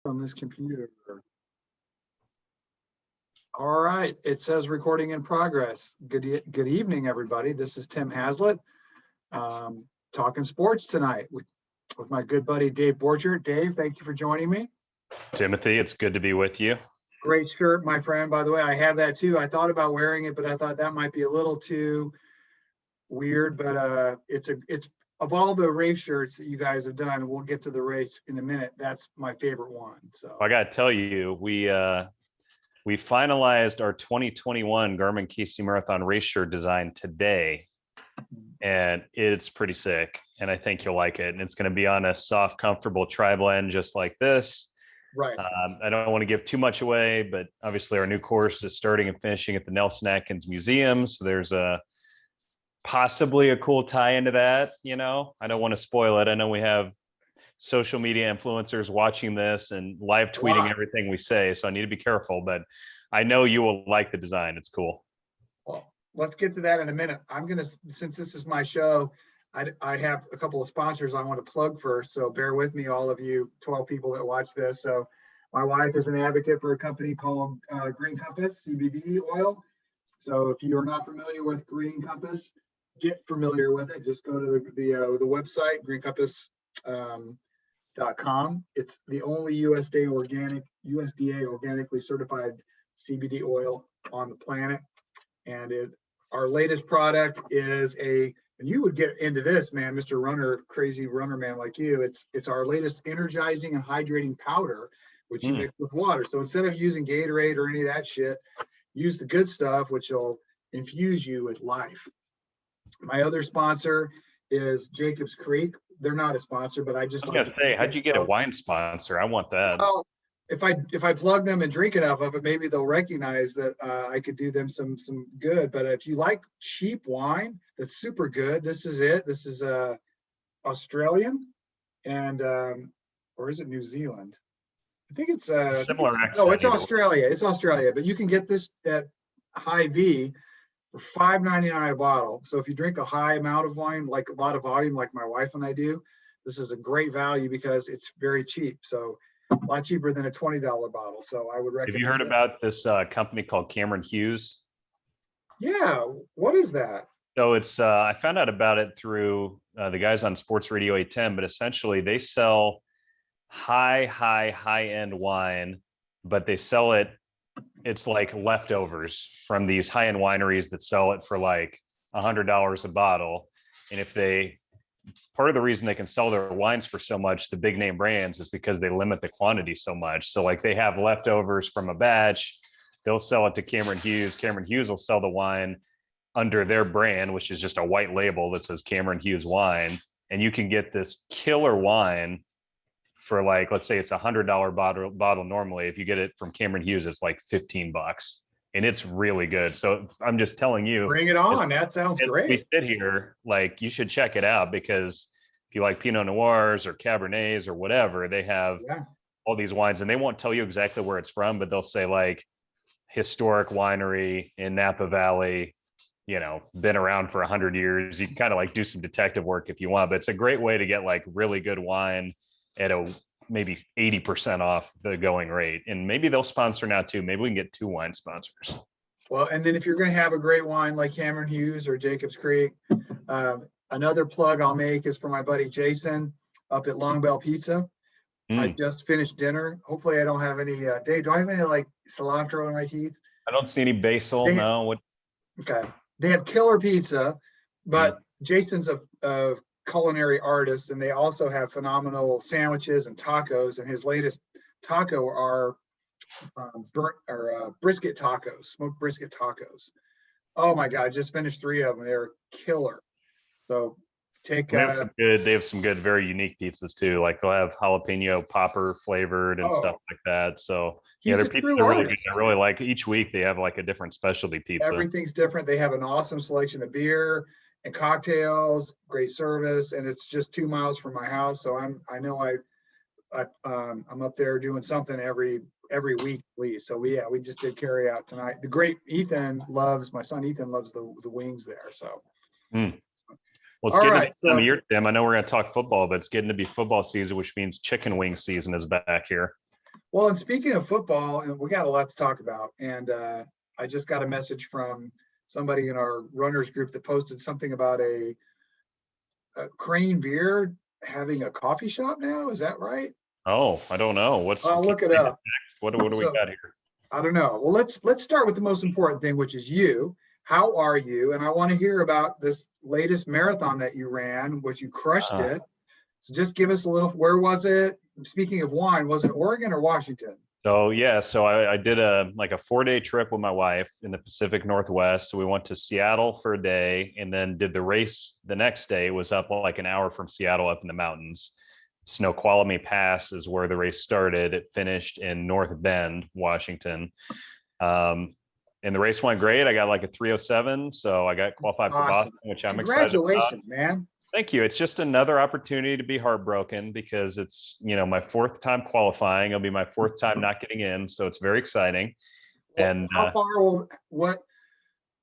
On this computer. All right, it says recording in progress. Good evening, everybody. This is Tim Haslett, talking sports tonight with my good buddy Dave Borchardt. Dave, thank you for joining me. Timothy, it's good to be with you. Great shirt, my friend. By the way, I have that too. I thought about wearing it, but I thought that might be a little too weird. But it's of all the race shirts that you guys have done, we'll get to the race in a minute. That's my favorite one. So I got to tell you, we finalized our 2021 Garmin KC Marathon race shirt design today, and it's pretty sick. And I think you'll like it. And it's going to be on a soft, comfortable tri-blend just like this. Right. I don't want to give too much away, but obviously our new course is starting and finishing at the Nelson Atkins Museum. So there's possibly a cool tie into that. You know, I don't want to spoil it. I know we have social media influencers watching this and live tweeting everything we say, so I need to be careful, but I know you will like the design. It's cool. Well, let's get to that in a minute. Since this is my show, I have a couple of sponsors I want to plug first, so bear with me, all of you 12 people that watch this. So my wife is an advocate for a company called Green Compass CBD oil. So if you're not familiar with Green Compass, get familiar with it. Just go to the website, greencompass.com. It's the only USDA organically certified CBD oil on the planet. And our latest product is and you would get into this, man, Mr. Runner, crazy runner man like you. It's our latest energizing and hydrating powder, which you mix with water. So instead of using Gatorade or any of that shit, use the good stuff, which will infuse you with life. My other sponsor is Jacobs Creek. They're not a sponsor, but I just like to say, how'd you get a wine sponsor? I want that. Well, if I plug them and drink enough of it, maybe they'll recognize that I could do them some good. But if you like cheap wine that's super good, this is it. This is Australian, and or is it New Zealand? I think it's similar. No, it's Australia. It's Australia, but you can get this at Hy-Vee for $5.99 a bottle. So if you drink a high amount of wine, like a lot of volume, like my wife and I do, this is a great value because it's very cheap. So a lot cheaper than a $20 bottle. So I would recommend. Have you heard about this company called Cameron Hughes? Yeah. What is that? So it's I found out about it through the guys on Sports Radio 810, but essentially they sell high-end wine, but they sell it. It's like leftovers from these high-end wineries that sell it for like $100 a bottle. And part of the reason they can sell their wines for so much, the big name brands, is because they limit the quantity so much. So like they have leftovers from a batch, they'll sell it to Cameron Hughes. Cameron Hughes will sell the wine under their brand, which is just a white label that says Cameron Hughes wine. And you can get this killer wine for like, let's say it's $100 bottle normally. If you get it from Cameron Hughes, it's like $15, and it's really good. So I'm just telling you, bring it on. That sounds great. We sit here, like, you should check it out, because if you like Pinot Noirs or Cabernets or whatever, they have all these wines, and they won't tell you exactly where it's from, but they'll say like historic winery in Napa Valley, you know, been around for 100 years. You can kind of like do some detective work if you want, but it's a great way to get like really good wine at maybe 80% off the going rate. And maybe they'll sponsor now too. Maybe we can get 2 wine sponsors. Well, and then if you're going to have a great wine like Cameron Hughes or Jacobs Creek, another plug I'll make is for my buddy Jason up at Long Bell Pizza. I just finished dinner. Hopefully I don't have any, Dave, do I have any like cilantro in my teeth? I don't see any basil. Okay. They have killer pizza, but Jason's a culinary artist, and they also have phenomenal sandwiches and tacos, and his latest taco are brisket tacos, smoked brisket tacos. Oh my God, just finished 3 of them. They're killer. So they have some good, very unique pizzas too. Like they'll have jalapeno popper flavored and stuff like that. So their pizzas are really good. I really like each week they have like a different specialty pizza. Everything's different. They have an awesome selection of beer and cocktails, great service, and it's just 2 miles from my house. So I'm up there doing something every week at least. So we just did carry out tonight. My son Ethan loves the wings there. So Well, it's getting to the time of year, Tim. I know we're going to talk football, but it's getting to be football season, which means chicken wing season is back here. Well, and speaking of football, and we got a lot to talk about, and I just got a message from somebody in our runners group that posted something about a Crane Beer having a coffee shop now. Is that right? Oh, I don't know. I'll look it up. What do we So got here? I don't know. Well, let's start with the most important thing, which is you. How are you? And I want to hear about this latest marathon that you ran, which you crushed Uh, it. So just give us a little, where was it? Speaking of wine, was it Oregon or Washington? So yeah, so I did a 4-day trip with my wife in the Pacific Northwest. So we went to Seattle for a day and then did the race the next day. It was up like an hour from Seattle up in the mountains. Snoqualmie Pass is where the race started. It finished in North Bend, Washington. And the race went great. I got like a 3:07, so I got qualified for Awesome. Boston, which I'm excited about. Congratulations, man. Thank you. It's just another opportunity to be heartbroken because it's, my fourth time qualifying. It'll be my fourth time not getting in. So it's very exciting. Well, And how far will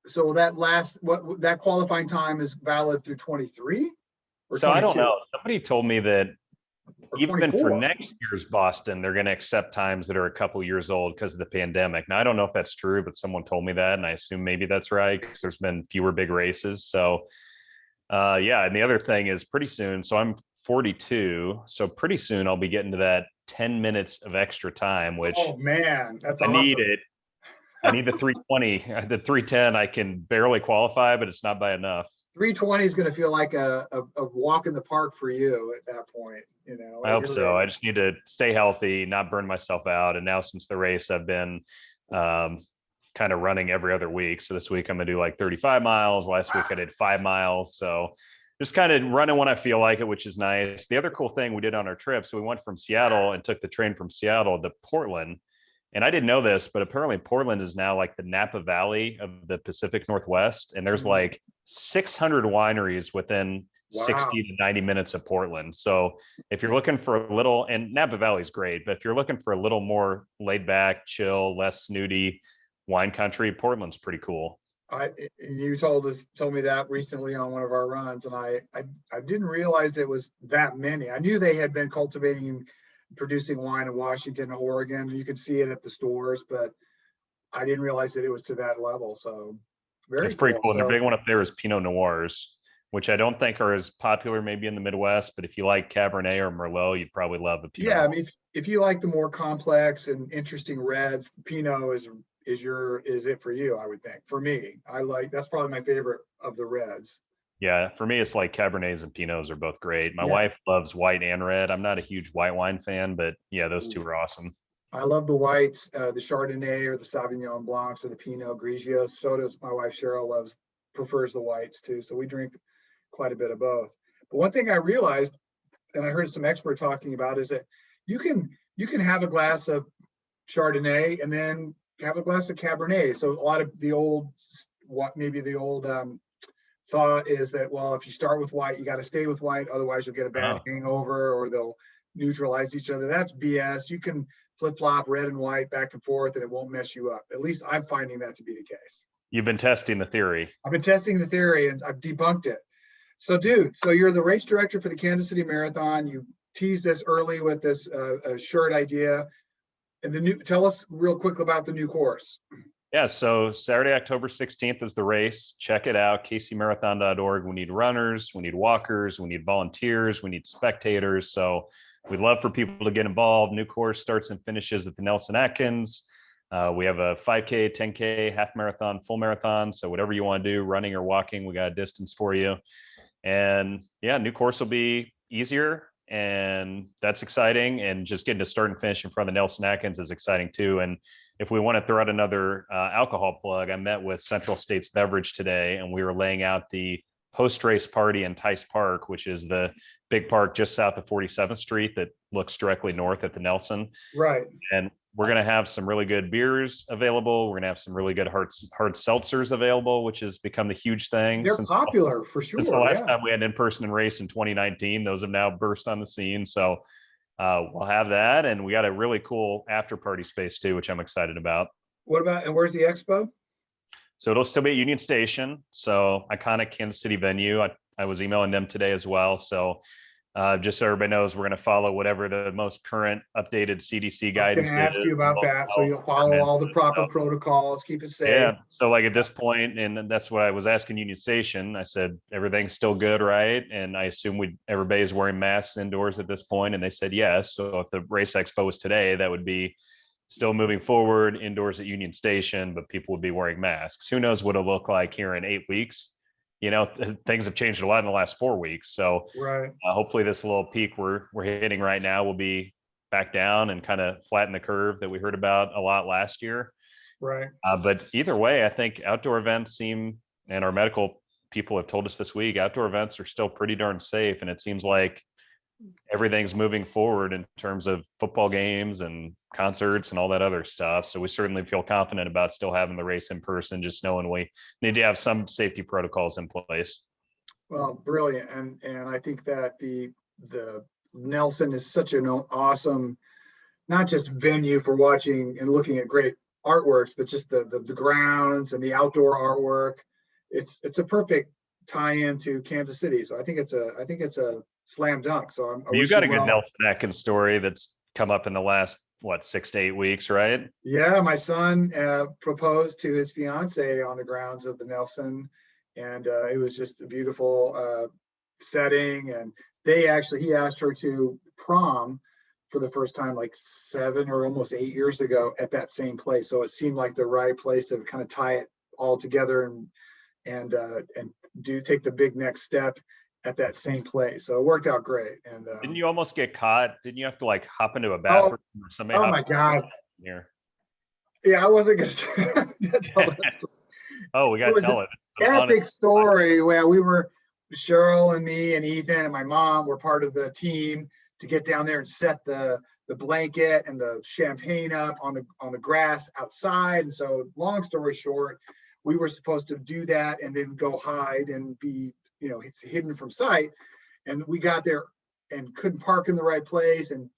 so that qualifying time is valid through 23 or so I don't 22 know. Somebody told me that or even for 24? next year's Boston, they're going to accept times that are a couple years old because of the pandemic. Now, I don't know if that's true, but someone told me that. And I assume maybe that's right because there's been fewer big races. So yeah, and the other thing is pretty soon. So I'm 42. So pretty soon I'll be getting to that 10 minutes of extra time, which Oh man, that's I need awesome. it. I need the 320. The 310 I can barely qualify, but it's not by enough. 320 is going to feel like a walk in the park for you at that point. I hope You're so. I ready. just need to stay healthy, not burn myself out. And now since the race, I've been um, kind of running every other week. So this week I'm gonna do like 35 miles. Last week I did 5 miles. So just kind of running when I feel like it, which is nice. The other cool thing we did on our trip, so we went from Seattle and took the train from Seattle to Portland. And I didn't know this, but apparently Portland is now like the Napa Valley of the Pacific Northwest. And there's Mhm. like 600 wineries within Wow. 60 to 90 minutes of Portland. So if you're looking for a little, and Napa Valley is great, but if you're looking for a little more laid back, chill, less snooty wine country, Portland's pretty cool. You told me that recently on one of our runs, and I didn't realize it was that many. I knew they had been cultivating and producing wine in Washington and Oregon. You could see it at the stores, but I didn't realize that it was to that level. So It's very pretty cool. cool. And their So big one up there is Pinot Noirs, which I don't think are as popular maybe in the Midwest, but if you like Cabernet or Merlot, you'd probably love the Pinot yeah, I Noir. mean, if you like the more complex and interesting reds, Pinot is it for you, I would think. For me, that's probably my favorite of the reds. Yeah, for me, it's like Cabernets and Pinots are both great. My Yeah. wife loves white and red. I'm not a huge white wine fan, but yeah, those two are awesome. I love the whites, the Chardonnay or the Sauvignon Blancs or the Pinot Grigio. So does my wife Cheryl. Prefers the whites too. So we drink quite a bit of both. But one thing I realized, and I heard some expert talking about, is that you can have a glass of Chardonnay and then have a glass of Cabernet. So a lot of the old, what maybe the old thought is that, well, if you start with white, you got to stay with white, otherwise you'll get a bad Oh, hangover or they'll neutralize each other. That's BS. You can flip flop red and white back and forth and it won't mess you up. At least I'm finding that to be the case. you've been testing the theory. I've been testing the theory and I've debunked it. So, dude, so you're the race director for the Kansas City Marathon. You teased us early with this shirt idea. And tell us real quick about the new course. Yeah, so Saturday, October 16th is the race. Check it out, kcmarathon.org. We need runners, we need walkers, we need volunteers, we need spectators. So we'd love for people to get involved. New course starts and finishes at the Nelson Atkins. We have a 5K, 10K, half marathon, full marathon. So whatever you want to do, running or walking, we got a distance for you. And yeah, new course will be easier. And that's exciting. And just getting to start and finish in front of the Nelson Atkins is exciting too. And if we want to throw out another alcohol plug, I met with Central States Beverage today, and we were laying out the post-race party in Tice Park, which is the big park just south of 47th Street that looks directly north at the Nelson. Right. And we're going to have some really good beers available. We're going to have some really good hard seltzers available, which has become the huge thing They're popular for since the sure. last Yeah. time we had an in-person race in 2019. Those have now burst on the scene. So we'll have that, and we got a really cool after party space too, which I'm excited about. And where's the expo? So it'll still be at Union Station, so iconic Kansas City venue. I was emailing them today as well. So Just so everybody knows, we're going to follow whatever the most current updated CDC I was guidance gonna ask is. you about that. So you'll follow all the proper protocols, keep it safe. Yeah. So like at this point, and that's what I was asking Union Station. I said, everything's still good, right? And I assume everybody's wearing masks indoors at this point. And they said yes. So if the race expo was today, that would be still moving forward indoors at Union Station, but people would be wearing masks. Who knows what it'll look like here in 8 weeks? Things have changed a lot in the last 4 weeks. So Right. hopefully this little peak we're hitting right now will be back down and kind of flatten the curve that we heard about a lot last year. Right. But either way, I think outdoor events seem, and our medical people have told us this week, outdoor events are still pretty darn safe. And it seems like everything's moving forward in terms of football games and concerts and all that other stuff. So we certainly feel confident about still having the race in person, just knowing we need to have some safety protocols in place. Well, brilliant. And I think that the Nelson is such an awesome, not just venue for watching and looking at great artworks, but just the grounds and the outdoor artwork. It's a perfect tie-in to Kansas City. So I think it's a slam dunk. So You got a good Nelson Atkins story that's come up in the last 6 to 8 weeks, right? Yeah, my son proposed to his fiance on the grounds of the Nelson, and it was just a beautiful setting. And he asked her to prom for the first time like 7 or almost 8 years ago at that same place. So it seemed like the right place to kind of tie it all together and take the big next step at that same place. So it worked out great. And didn't you almost get caught? Didn't you have to like hop into a bathroom or something? Oh my God. Here. Yeah, I wasn't gonna tell that. Oh, we gotta tell it. Epic story where Cheryl and me and Ethan and my mom were part of the team to get down there and set the blanket and the champagne up on the grass outside. And so long story short, we were supposed to do that and then go hide and be, it's hidden from sight. And we got there and couldn't park in the right place. And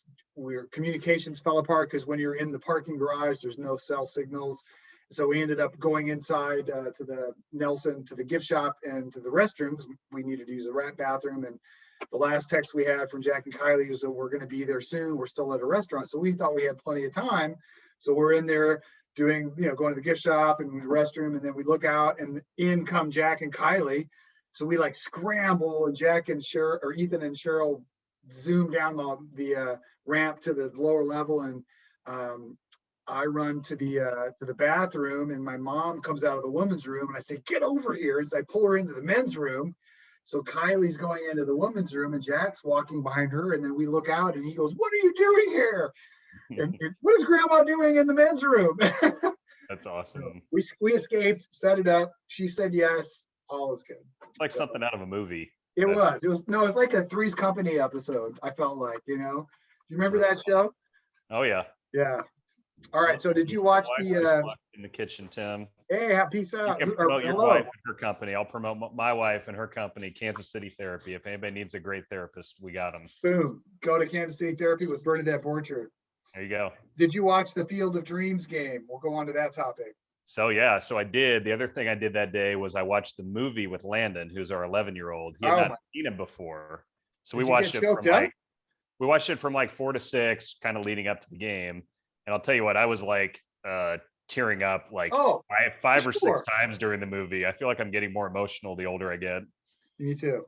communications fell apart because when you're in the parking garage, there's no cell signals. So we ended up going inside to the Nelson, to the gift shop and to the restrooms. We needed to use the bathroom. And the last text we had from Jack and Kylie is that we're going to be there soon. We're still at a restaurant. So we thought we had plenty of time. So we're in there doing, going to the gift shop and the restroom. And then we look out and in come Jack and Kylie. So we like scramble, and Jack and Cheryl, or Ethan and Cheryl, zoom down the ramp to the lower level. And I run to the bathroom, and my mom comes out of the women's room, and I say, "Get over here!" As I pull her into the men's room. So Kylie's going into the women's room, and Jack's walking behind her. And then we look out, and he goes, "What are you doing here? And what is Grandma doing in the men's room?" That's awesome. So we escaped, set it up. She said yes. All is good. It's like something out of a movie. It was like a Three's Company episode. I felt like, you remember that show? Oh yeah. Yeah. All right. So did you watch in the kitchen, Tim? Hey, peace out. You can promote your wife and her company. I'll promote my wife and her company, Kansas City Therapy. If anybody needs a great therapist, we got them. Boom. Go to Kansas City Therapy with Dave Borchardt. There you go. Did you watch the Field of Dreams game? We'll go on to that topic. So yeah, so I did. The other thing I did that day was I watched the movie with Landon, who's our 11-year-old. He had not seen him before. So we watched it from like 4 to 6, kind of leading up to the game. And I'll tell you what, I was like tearing up like five or 6 times during the movie. I feel like I'm getting more emotional the older I get. Me too.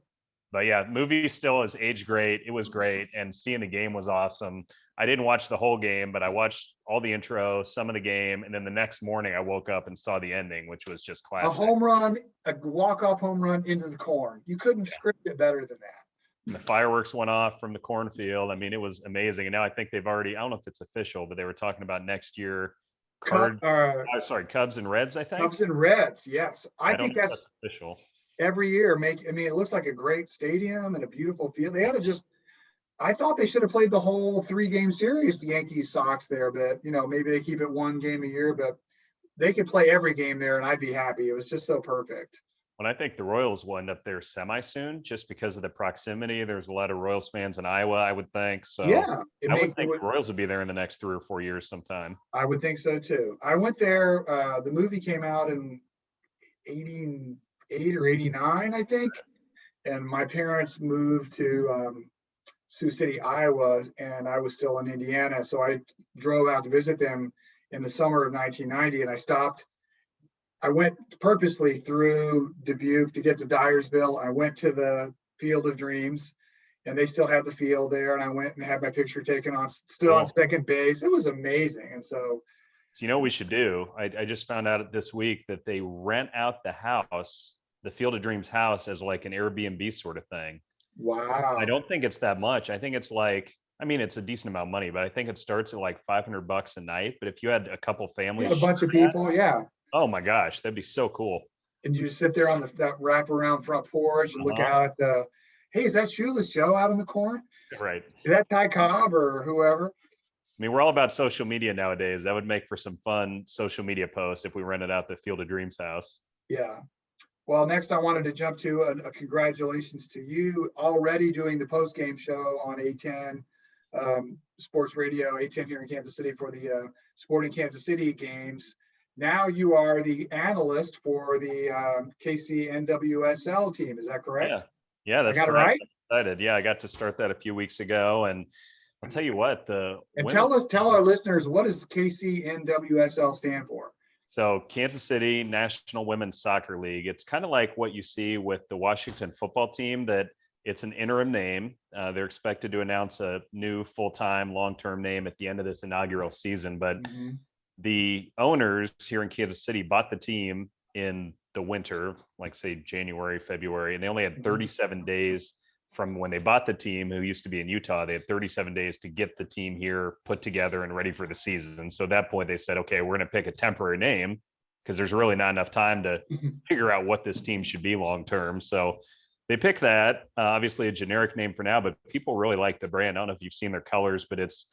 But yeah, movie still is aged great. It was great. And seeing the game was awesome. I didn't watch the whole game, but I watched all the intro, some of the game. And then the next morning I woke up and saw the ending, which was just classic. A home run, a walk-off home run into the corn. You couldn't script it better than that. And the fireworks went off from the cornfield. I mean, it was amazing. And now I think they've already, I don't know if it's official, but they were talking about next year. Cubs and Reds, I think. Cubs and Reds, yes. I think that's official. Every year it looks like a great stadium and a beautiful field. They had to I thought they should have played the whole 3-game series, the Yankees Sox there, but maybe they keep it 1 game a year, but they could play every game there and I'd be happy. It was just so perfect. Well, I think the Royals will end up there semi soon just because of the proximity. There's a lot of Royals fans in Iowa, I would think. So yeah, I would think the Royals would be there in the next 3 or 4 years sometime. I would think so too. I went there. The movie came out in 88 or 89, I think. And my parents moved to Sioux City, Iowa, and I was still in Indiana. So I drove out to visit them in the summer of 1990, and I went purposely through Dubuque to get to Dyersville. I went to the Field of Dreams, and they still had the field there. And I went and had my picture taken on, still on second base. It was amazing. And so, you know what we should do? I just found out this week that they rent out the house, the Field of Dreams house, as like an Airbnb sort of thing. wow. I don't think it's that much. I think it's like, I mean, it's a decent amount of money, but I think it starts at like $500 a night. But if you had a couple families, A bunch of people, yeah. oh my gosh, that'd be so cool. And you sit there on that wraparound front porch and look out at hey, is that Shoeless Joe out in the corner? Right. Is that Ty Cobb or whoever? I mean, we're all about social media nowadays. That would make for some fun social media posts if we rented out the Field of Dreams house. Yeah. Well, next I wanted to jump to a congratulations to you already doing the post-game show on A10 Sports Radio, A10 here in Kansas City for the Sporting Kansas City games. Now you are the analyst for the KC NWSL team. Is that correct? Yeah, that's I got correct. it right? I'm excited. Yeah, I got to start that a few weeks ago, and I'll tell you what, tell our listeners, what does KC NWSL stand for? So Kansas City National Women's Soccer League. It's kind of like what you see with the Washington football team, that it's an interim name. They're expected to announce a new full-time, long-term name at the end of this inaugural season, but the owners here in Kansas City bought the team in the winter, like say January, February, and they only had 37 days from when they bought the team, who used to be in Utah. They had 37 days to get the team here put together and ready for the season. So at that point they said, okay, we're going to pick a temporary name because there's really not enough time to figure out what this team should be long-term. So they picked that, obviously a generic name for now, but people really like the brand. I don't know if you've seen their colors, but it's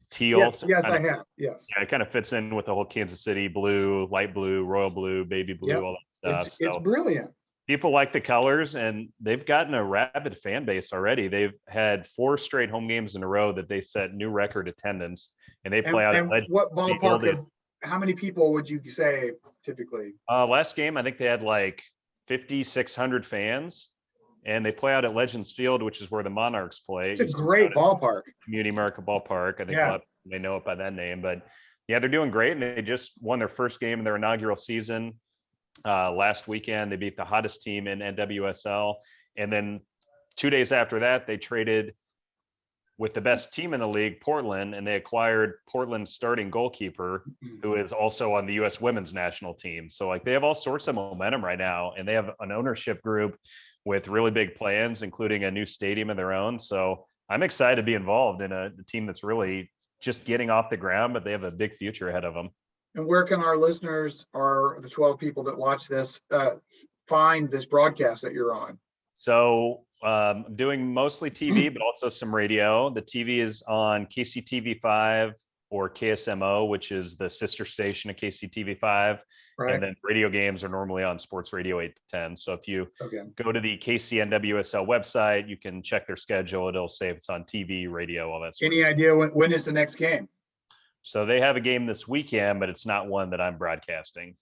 teal. Yes, I have. Yes. Yeah, it kind of fits in with the whole Kansas City blue, light blue, royal blue, baby blue, all that stuff. It's brilliant. People like the colors, and they've gotten a rabid fan base already. They've had 4 straight home games in a row that they set new record attendance, and they play out at Legend. What ballpark? How many people would you say typically? Last game, I think they had like 5,600 fans, and they play out at Legends Field, which is where the Monarchs play. It's a great ballpark. Community America Ballpark. I think a lot they know it by that name, but yeah, they're doing great, and they just won their first game in their inaugural season. Last weekend, they beat the hottest team in NWSL. And then 2 days after that, they traded with the best team in the league, Portland, and they acquired Portland's starting goalkeeper, who is also on the U.S. women's national team. So like they have all sorts of momentum right now, and they have an ownership group with really big plans, including a new stadium of their own. So I'm excited to be involved in a team that's really just getting off the ground, but they have a big future ahead of them. And where can our listeners, or the 12 people that watch this, find this broadcast that you're on? So doing mostly TV, but also some radio. The TV is on KCTV5 or KSMO, which is the sister station of KCTV5. Right. And then radio games are normally on Sports Radio 8 to 10. So if you go to the KCNWSL website, you can check their schedule. It'll say if it's on TV, radio, all that stuff. Any idea when is the next game? So they have a game this weekend, but it's not one that I'm broadcasting.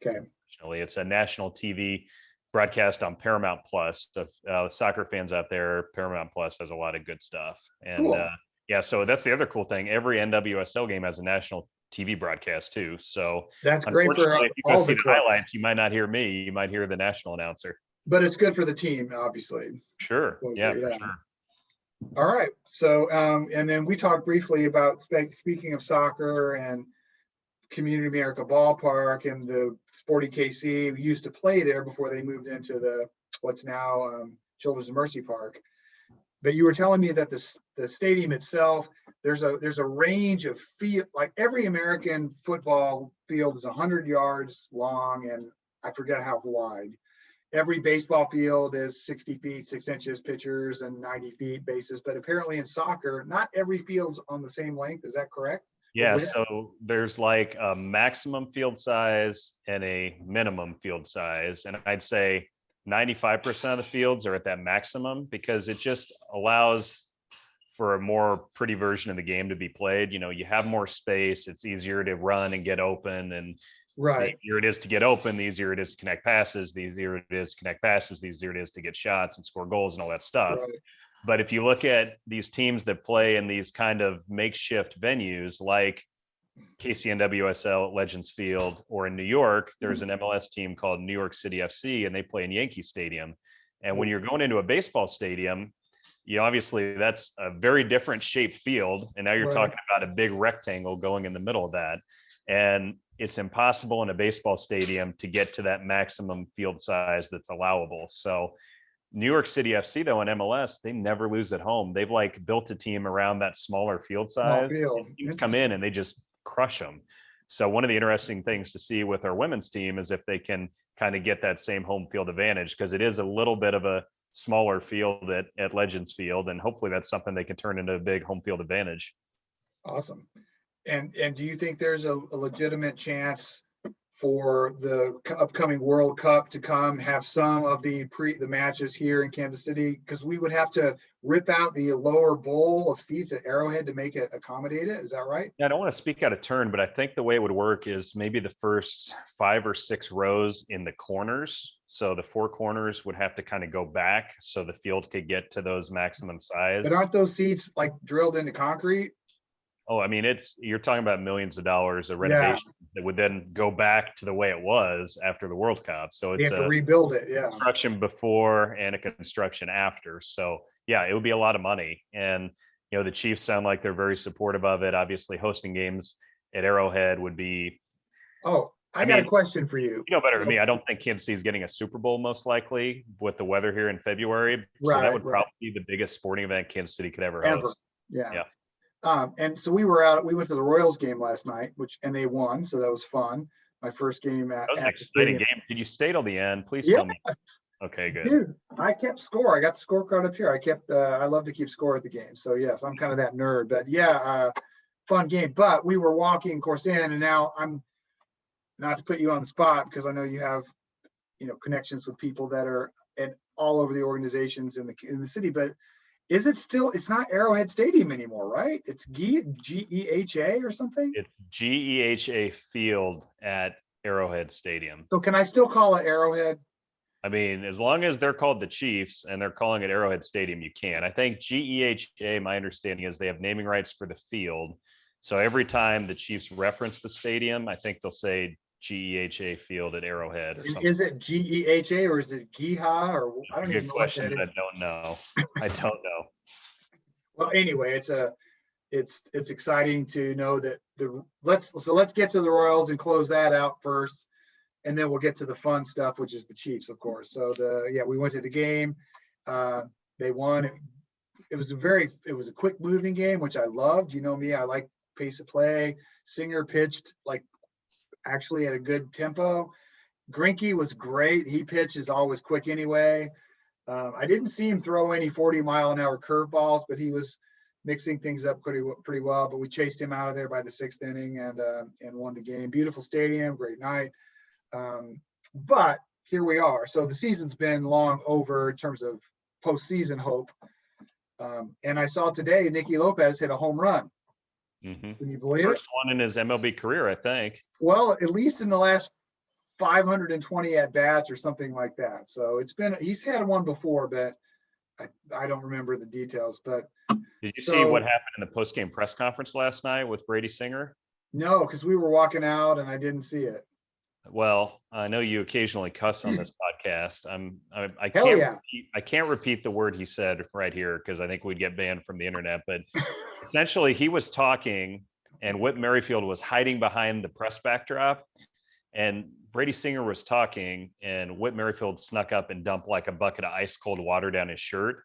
Okay. It's a national TV broadcast on Paramount Plus. So soccer fans out there, Paramount Plus has a lot of good stuff. And cool. So that's the other cool thing. Every NWSL game has a national TV broadcast too. So that's great for if you go see the highlights, you might not hear me. You might hear the national announcer. But it's good for the team, obviously. Sure. Yeah. For sure. All right. So, and then we talked briefly about, speaking of soccer and Community America Ballpark and the Sporting KC, who used to play there before they moved into what's now Children's of Mercy Park. But you were telling me that the stadium itself, there's a range of field, like every American football field is 100 yards long and I forget how wide. Every baseball field is 60 feet, 6 inches pitchers and 90 feet bases. But apparently in soccer, not every field's on the same length. Is that correct? Yeah. So there's like a maximum field size and a minimum field size. And I'd say 95% of the fields are at that maximum because it just allows for a more pretty version of the game to be played. You have more space. It's easier to run and get open, and right. The easier it is to get open, the easier it is to connect passes, the easier it is to get shots and score goals and all that stuff. But if you look at these teams that play in these kind of makeshift venues like KCNWSL at Legends Field, or in New York, there's an MLS team called New York City FC, and they play in Yankee Stadium. And when you're going into a baseball stadium, obviously that's a very different shaped field. And now you're talking about a big rectangle going in the middle of that. And it's impossible in a baseball stadium to get to that maximum field size that's allowable. So New York City FC, though, in MLS, they never lose at home. They've like built a team around that smaller field size. You come in and they just crush them. So one of the interesting things to see with our women's team is if they can kind of get that same home field advantage, because it is a little bit of a smaller field at Legends Field, and hopefully that's something they can turn into a big home field advantage. Awesome. And do you think there's a legitimate chance for the upcoming World Cup to have some of the matches here in Kansas City? Because we would have to rip out the lower bowl of seats at Arrowhead to make it accommodate it. Is that right? Yeah, I don't want to speak out of turn, but I think the way it would work is maybe the first 5 or 6 rows in the corners. So the 4 corners would have to kind of go back so the field could get to those maximum size. But aren't those seats like drilled into concrete? Oh, I mean, you're talking about millions of dollars of renovation that would then go back to the way it was after the World Cup. So it's you have to rebuild it. Yeah. Construction before and a construction after. So yeah, it would be a lot of money. And, the Chiefs sound like they're very supportive of it. Obviously hosting games at Arrowhead would be. Oh, I got a question for you. You know better than me. I don't think Kansas City is getting a Super Bowl most likely with the weather here in February. So that would probably be the biggest sporting event Kansas City could ever host. Yeah. And so we went to the Royals game last night, and they won. So that was fun. My first game at an exciting game. Did you stay till the end? Please tell me. Okay, good. Dude, I kept score. I got the scorecard up here. I love to keep score at the game. So yes, I'm kind of that nerd, but yeah, fun game. But we were walking, of course, in, and now I'm not to put you on the spot because I know you have, connections with people that are all over the organizations in the city, but is it still? It's not Arrowhead Stadium anymore, right? It's GEHA or something. It's GEHA Field at Arrowhead Stadium. So can I still call it Arrowhead? I mean, as long as they're called the Chiefs and they're calling it Arrowhead Stadium, you can. I think GEHA, my understanding is they have naming rights for the field. So every time the Chiefs reference the stadium, I think they'll say GEHA Field at Arrowhead. Or something. Is it GEHA or is it GEHA or I don't even know what that is. I don't know. I don't know. Well, anyway, it's exciting to know that let's get to the Royals and close that out first, and then we'll get to the fun stuff, which is the Chiefs, of course. So we went to the game. They won. It was a quick moving game, which I loved. You know me, I like pace of play. Singer pitched actually at a good tempo. Greinke was great. He pitches always quick anyway. I didn't see him throw any 40-mile-an-hour curveballs, but he was mixing things up pretty well. But we chased him out of there by the 6th inning and won the game. Beautiful stadium, great night. But here we are. So the season's been long over in terms of postseason hope. And I saw today Nicky Lopez hit a home run. Mm-hmm. Can you believe First one in his MLB career, I think. Well, at least in the last 520 at bats or something like that. So he's had one before, but I don't remember the details. But did you see what happened in the post-game press conference last night with Brady Singer? No, because we were walking out and I didn't see it. Well, I know you occasionally cuss on this podcast. I can't repeat the word he said right here because I think we'd get banned from the internet. But essentially, he was talking, and Whit Merrifield was hiding behind the press backdrop, and Brady Singer was talking, and Whit Merrifield snuck up and dumped like a bucket of ice cold water down his shirt.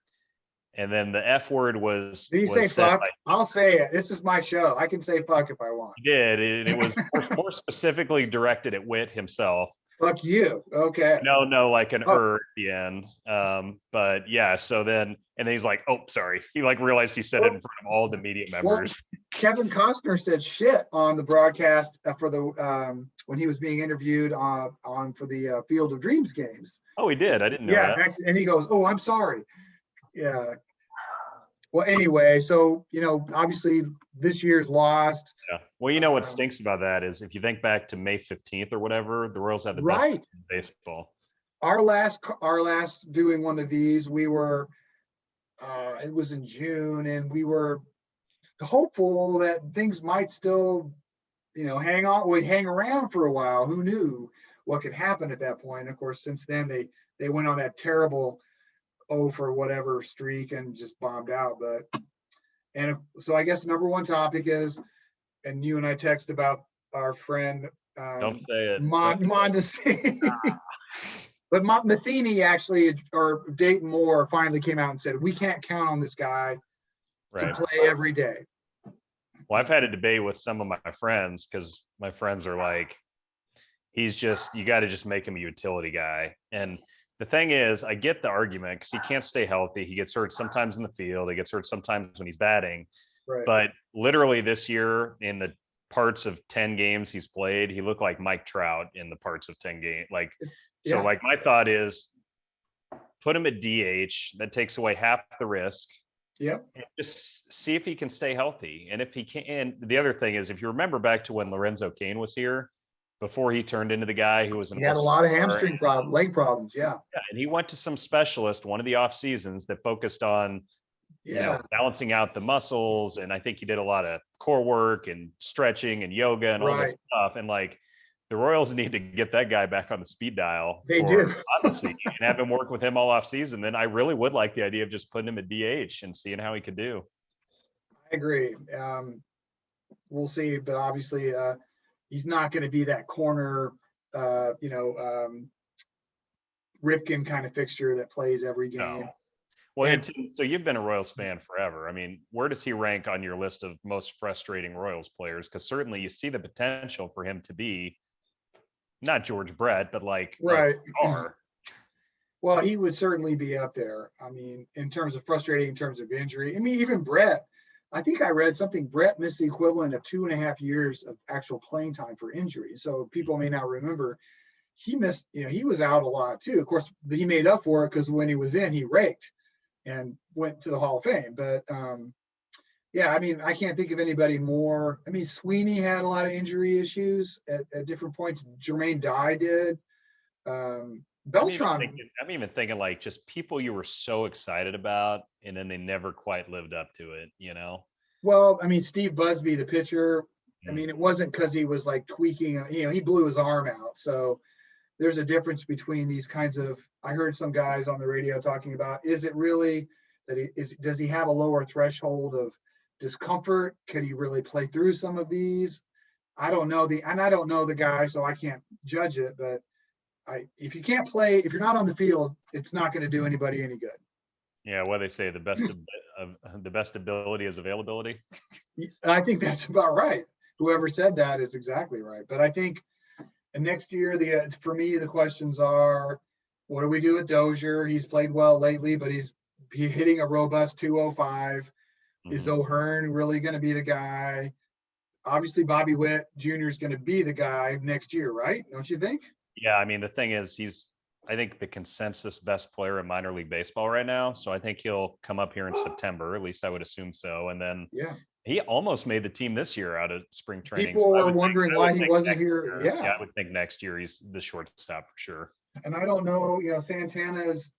And then the F word was. Did he say fuck? I'll say it. This is my show. I can say fuck if I want. He did. It was more specifically directed at Whit himself. Fuck you. Okay. No, like an at the end. But yeah, so then he's like, oh, sorry. He realized he said it in front of all the media members. Well, Kevin Costner said shit on the broadcast for the when he was being interviewed for the Field of Dreams games. Oh, he did. I didn't know that. And he goes, oh, I'm sorry. Yeah. Well, anyway, so, obviously this year's lost. Yeah. Well, what stinks about that is if you think back to May 15th or whatever, the Royals had the best baseball. Our last doing one of these, we were It was in June, and we were hopeful that things might still, hang on, we hang around for a while. Who knew what could happen at that point? Of course, since then they went on that terrible for whatever streak and just bombed out. So I guess the number one topic is, and you and I text about our friend Don't say it. Mondesi. But Matheny actually, or Dayton Moore, finally came out and said, we can't count on this guy to Right. play every day. Well, I've had a debate with some of my friends because my friends are like, you got to just make him a utility guy. And the thing is, I get the argument because he can't stay healthy. He gets hurt sometimes in the field. He gets hurt sometimes when he's batting. Right. But literally this year, in the parts of 10 games he's played, he looked like Mike Trout in the parts of 10 games. So my thought is put him at DH. That takes away half the risk. Yep. Just see if he can stay healthy. And if he can, and the other thing is, if you remember back to when Lorenzo Cain was here, before he turned into the guy who was he had a lot of hamstring problems, leg problems. Yeah. And he went to some specialist one of the off seasons that focused on balancing out the muscles. And I think he did a lot of core work and stretching and yoga and all this stuff. And the Royals need to get that guy back on the speed dial. They do. Honestly, and have him work with him all off season. Then I really would like the idea of just putting him at DH and seeing how he could do. I agree. We'll see, but obviously he's not going to be that corner, Ripken kind of fixture that plays every game. No. Well, so you've been a Royals fan forever. I mean, where does he rank on your list of most frustrating Royals players? Because certainly you see the potential for him to be not George Brett, but right. Carr. Well, he would certainly be up there. I mean, in terms of frustrating, in terms of injury. I mean, even Brett, I think I read something, Brett missed the equivalent of 2.5 years of actual playing time for injury. So people may not remember he missed, he was out a lot too. Of course, he made up for it because when he was in, he raked and went to the Hall of Fame. But I mean, I can't think of anybody more. I mean, Sweeney had a lot of injury issues at different points. Jermaine Dye did. Beltran. I'm even thinking just people you were so excited about, and then they never quite lived up to it, Well, I mean, Steve Busby, the pitcher, I mean, it wasn't because he was tweaking, he blew his arm out. So there's a difference between these kinds of, I heard some guys on the radio talking about, is it really that does he have a lower threshold of discomfort? Could he really play through some of these? I don't know the guy, so I can't judge it, but if you can't play, if you're not on the field, it's not going to do anybody any good. Yeah, what they say, the best ability is availability. I think that's about right. Whoever said that is exactly right. But I think next year, for me, the questions are, what do we do with Dozier? He's played well lately, but he's hitting a robust 205. Is O'Hearn really going to be the guy? Obviously, Bobby Witt Jr. is going to be the guy next year, right? Don't you think? Yeah, I mean, the thing is, he's, I think, the consensus best player in minor league baseball right now. So I think he'll come up here in September. At least I would assume so. And then he almost made the team this year out of spring training. People were wondering why he wasn't here. Yeah, I would think next year he's the shortstop for sure. And I don't know, Santana is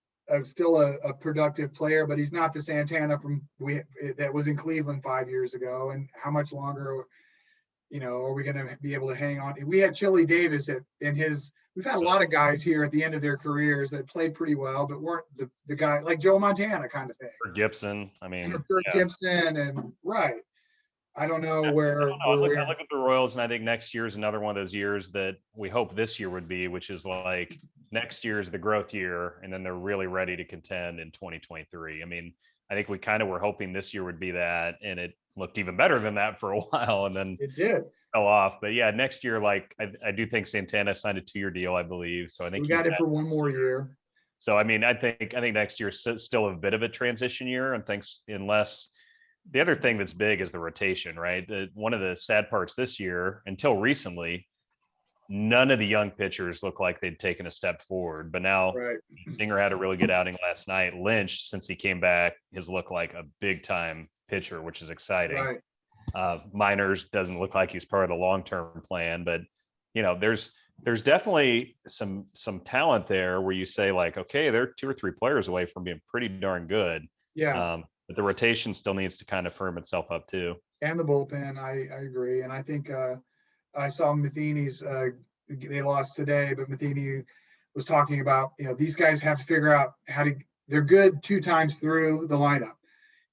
still a productive player, but he's not the Santana that was in Cleveland 5 years ago. And how much longer, are we going to be able to hang on? We had Chili Davis we've had a lot of guys here at the end of their careers that played pretty well, but weren't the guy like Joe Montana kind of thing. Or Gibson. I mean, Gibson and right. I don't know where. I look at the Royals, and I think next year is another one of those years that we hope this year would be, which is next year is the growth year, and then they're really ready to contend in 2023. I mean, I think we kind of were hoping this year would be that, and it looked even better than that for a while, and then it did fell off. But yeah, next year, I do think Santana signed a 2-year deal, I believe. So I think we got it for one more year. So I mean, I think next year is still a bit of a transition year, and unless. The other thing that's big is the rotation, right? One of the sad parts this year, until recently, none of the young pitchers looked like they'd taken a step forward. But now Singer had a really good outing last night. Lynch, since he came back, has looked like a big-time pitcher, which is exciting. Right. Miners doesn't look like he's part of the long-term plan, but there's definitely some talent there where you say okay, they're 2 or 3 players away from being pretty darn good. Yeah. But the rotation still needs to kind of firm itself up too. And the bullpen, I agree. And I think I saw Matheny's, they lost today, but Matheny was talking about, these guys have to figure out they're good 2 times through the lineup.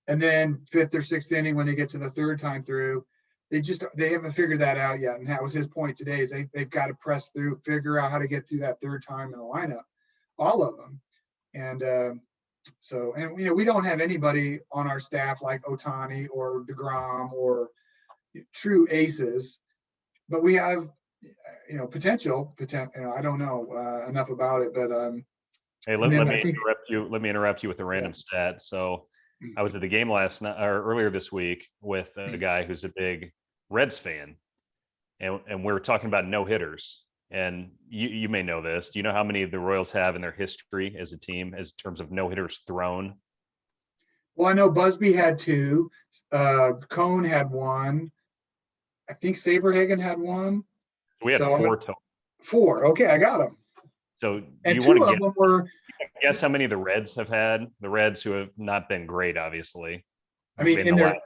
And then 5th or 6th inning, when they get to the 3rd time through, they haven't figured that out yet. And that was his point today, is they've got to press through, figure out how to get through that 3rd time in the lineup, all of them. And we don't have anybody on our staff like Otani or DeGrom or true aces, but we have, potential. I don't know enough about it, but Hey, let me interrupt you. Let me interrupt you with a random stat. So I was at the game last night or earlier this week with a guy who's a big Reds fan, and we were talking about no hitters. And you may know this. Do you know how many the Royals have in their history as a team, as terms of no hitters thrown? Well, I know Busby had 2. Cone had 1. I think Saberhagen had 1. We had 4 total. 4. Okay, I got them. So and you 2 want to of them were. Guess how many the Reds have had? The Reds, who have not been great, obviously. I mean, in their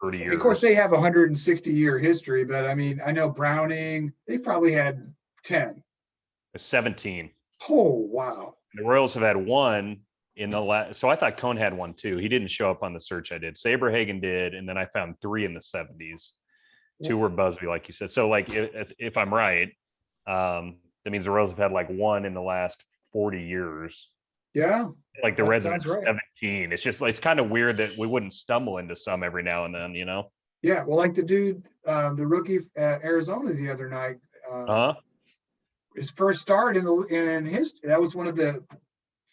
30 years. Of course, they have a 160-year history, but I mean, I know Browning. They probably had 10. 17. Oh wow! The Royals have had 1 in the last. So I thought Cone had 1 too. He didn't show up on the search I did. Saberhagen did, and then I found 3 in the 70s. 2 were Busby, like you said. So, like, if I'm right, that means the Royals have had like 1 in the last 40 years. Yeah. Like the Reds have right. 17. It's just like, it's kind of weird that we wouldn't stumble into some every now and then, Yeah. Well, like the dude, the rookie at Arizona the other night. His first start in his, that was one of the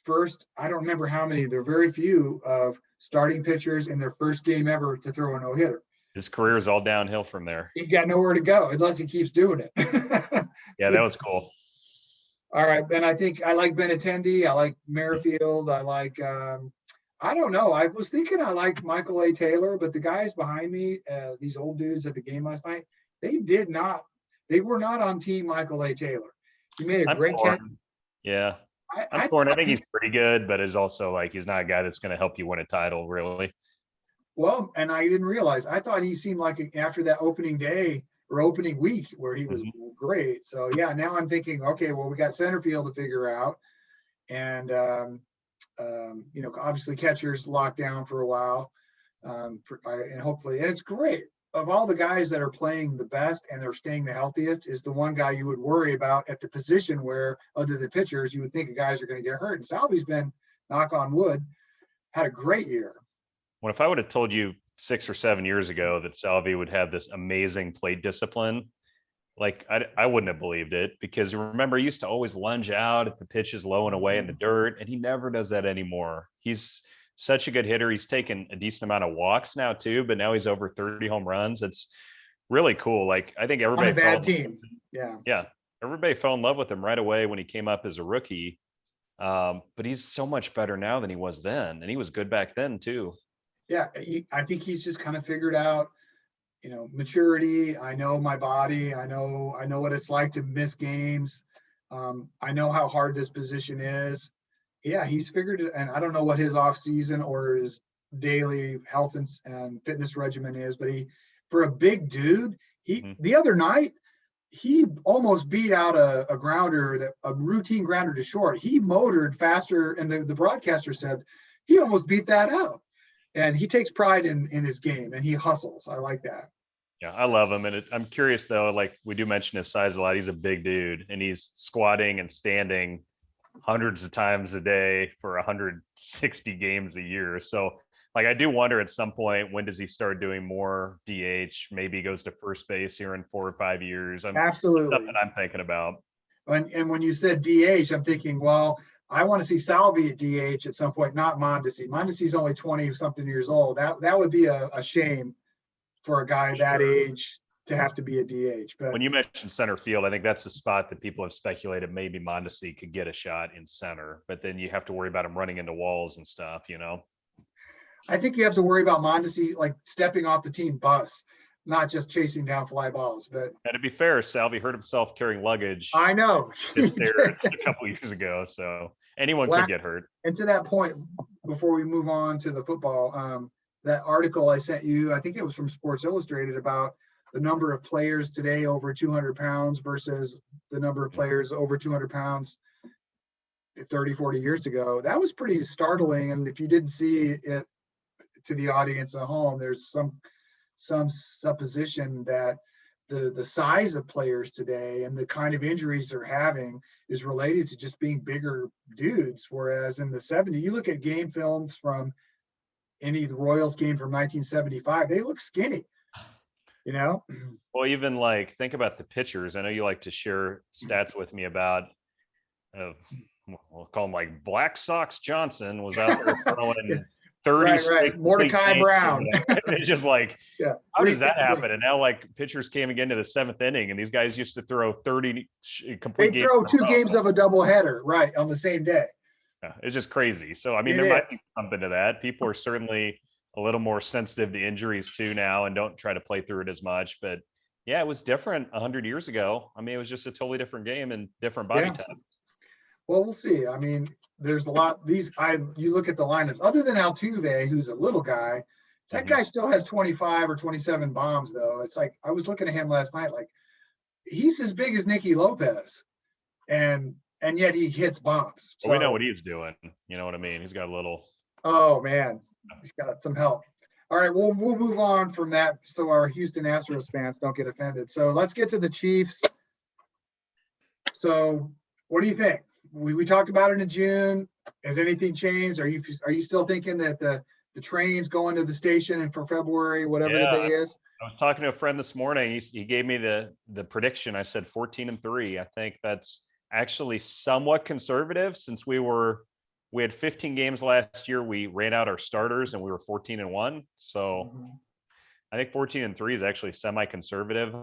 first, I don't remember how many, there are very few of starting pitchers in their first game ever to throw a no-hitter. His career is all downhill from there. He got nowhere to go unless he keeps doing it. Yeah, that was cool. All right. And I think I like Benintendi. I like Merrifield. I like, I don't know. I was thinking I liked Michael A. Taylor, but the guys behind me, these old dudes at the game last night, they were not on team Michael A. Taylor. He made a great catch. Yeah. I think he's pretty good, but is also like, he's not a guy that's going to help you win a title, really. Well, and I didn't realize. I thought he seemed like after that opening day or opening week where he was great. So, yeah, now I'm thinking, okay, well, we got center field to figure out. And, obviously catchers locked down for a while. And hopefully, and it's great. Of all the guys that are playing the best and they're staying the healthiest is the one guy you would worry about at the position where, other than pitchers, you would think guys are going to get hurt. And Salvi's been, knock on wood, had a great year. Well, if I would have told you 6 or 7 years ago that Salvi would have this amazing plate discipline, like I wouldn't have believed it, because remember, he used to always lunge out if the pitch is low and away in the dirt, and he never does that anymore. He's such a good hitter. He's taken a decent amount of walks now too, but now he's over 30 home runs. It's really cool. Like, I think everybody on a bad team. Yeah. Everybody fell in love with him right away when he came up as a rookie. But he's so much better now than he was then. And he was good back then too. Yeah. I think he's just kind of figured out, maturity. I know my body. I know what it's like to miss games. I know how hard this position is. Yeah, he's figured it, and I don't know what his off season or his daily health and fitness regimen is, but for a big dude, the other night, he almost beat out a routine grounder to short. He motored faster, and the broadcaster said he almost beat that out. And he takes pride in his game, and he hustles. I like that. Yeah, I love him. And I'm curious, though, like we do mention his size a lot. He's a big dude, and he's squatting and standing hundreds of times a day for 160 games a year. So, like, I do wonder at some point, when does he start doing more DH? Maybe he goes to first base here in 4 or 5 years. Absolutely. Something I'm thinking about. And when you said DH, I'm thinking, well, I want to see Salvi at DH at some point, not Mondesi. Mondesi's only 20-something years old. That would be a shame for a guy that age to have to be a DH. But when you mentioned center field, I think that's the spot that people have speculated maybe Mondesi could get a shot in center, but then you have to worry about him running into walls and stuff, I think you have to worry about Mondesi like stepping off the team bus. not just chasing down fly balls. But And to be fair, Salvi hurt himself carrying luggage I know. just there a couple years ago. So anyone could get hurt. And to that point, before we move on to the football, that article I sent you, I think it was from Sports Illustrated, about the number of players today over 200 pounds versus the number of players over 200 pounds 30, 40 years ago. That was pretty startling. And if you didn't see it, to the audience at home, there's some supposition that the size of players today and the kind of injuries they're having is related to just being bigger dudes. Whereas in the 70s, you look at game films from any of the Royals game from 1975, they look skinny, you know? Well, even like think about the pitchers. I know you like to share stats with me about, we'll call him like Black Sox Johnson was out there throwing 30 right. Mordecai Brown. It's just like, yeah. How does that happen? And now like pitchers came again to the 7th inning, and these guys used to throw 30 complete. They throw 2 games of a doubleheader, right, on the same day. Yeah, it's just crazy. So I mean, there might be something to that. People are certainly a little more sensitive to injuries too now, and don't try to play through it as much. But yeah, it was different 100 years ago. I mean, it was just a totally different game and different body type. Well, we'll see. I mean, there's a lot. You look at the lineups. Other than Altuve, who's a little guy, that guy still has 25 or 27 bombs, though. It's like I was looking at him last night. Like he's as big as Nicky Lopez, and yet he hits bombs. So we know what he's doing. You know what I mean? He's got a little. Oh man, he's got some help. All right, we'll move on from that so our Houston Astros fans don't get offended. So let's get to the Chiefs. So what do you think? We talked about it in June. Has anything changed? Are you still thinking that the train's going to the station and for February, whatever the day is? I was talking to a friend this morning. He gave me the prediction. I said 14-3. I think that's actually somewhat conservative, since we had 15 games last year. We ran out our starters and we were 14-1. So I think 14-3 is actually semi-conservative.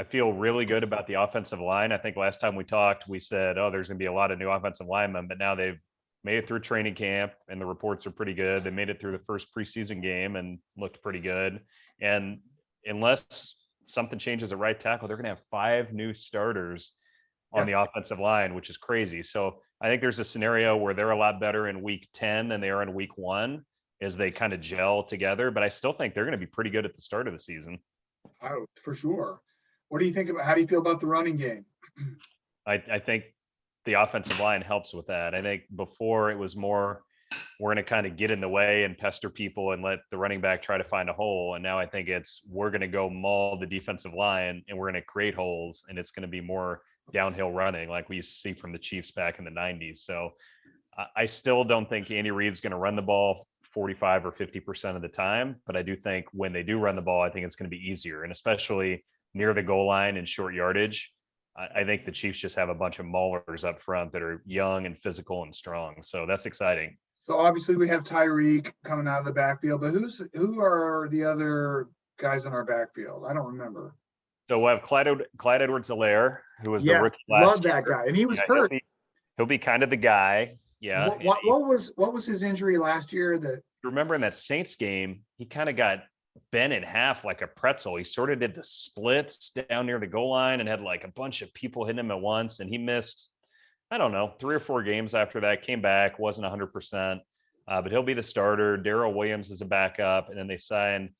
I feel really good about the offensive line. I think last time we talked, we said, oh, there's going to be a lot of new offensive linemen, but now they've made it through training camp and the reports are pretty good. They made it through the first preseason game and looked pretty good. And unless something changes at right tackle, they're going to have 5 new starters on the offensive line, which is crazy. So I think there's a scenario where they're a lot better in week 10 than they are in week 1 as they kind of gel together. But I still think they're going to be pretty good at the start of the season. Oh, for sure. What do you think about, how do you feel about the running game? I think the offensive line helps with that. I think before it was more, we're going to kind of get in the way and pester people and let the running back try to find a hole. And now I think we're going to go maul the defensive line and we're going to create holes, and it's going to be more downhill running like we used to see from the Chiefs back in the 90s. So I still don't think Andy Reid's going to run the ball 45 or 50% of the time, but I do think when they do run the ball, I think it's going to be easier, and especially near the goal line and short yardage. I think the Chiefs just have a bunch of maulers up front that are young and physical and strong. So that's exciting. So obviously we have Tyreek coming out of the backfield, but who are the other guys in our backfield? I don't remember. So we'll have Clyde Edwards-Helaire, who was the rookie last year. Love that guy. And he was hurt. He'll be kind of the guy. Yeah. What was his injury last year? Remember in that Saints game, he kind of got bent in half like a pretzel. He sort of did the splits down near the goal line and had like a bunch of people hitting him at once. And he missed, I don't know, 3 or 4 games after that, came back, wasn't 100%, but he'll be the starter. Darrell Williams is a backup. And then they signed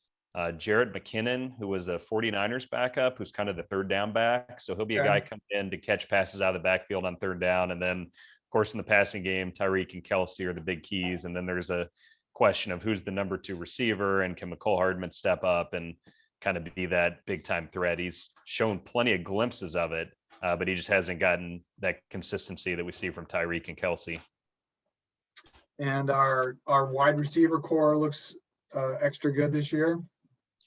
Jared McKinnon, who was a 49ers backup, who's kind of the third down back. So he'll be a guy coming in to catch passes out of the backfield on third down. And then, of course, in the passing game, Tyreek and Kelsey are the big keys. And then there's a question of who's the number 2 receiver, and can McCole Hardman step up and kind of be that big time threat. He's shown plenty of glimpses of it, but he just hasn't gotten that consistency that we see from Tyreek and Kelsey. And our wide receiver core looks extra good this year.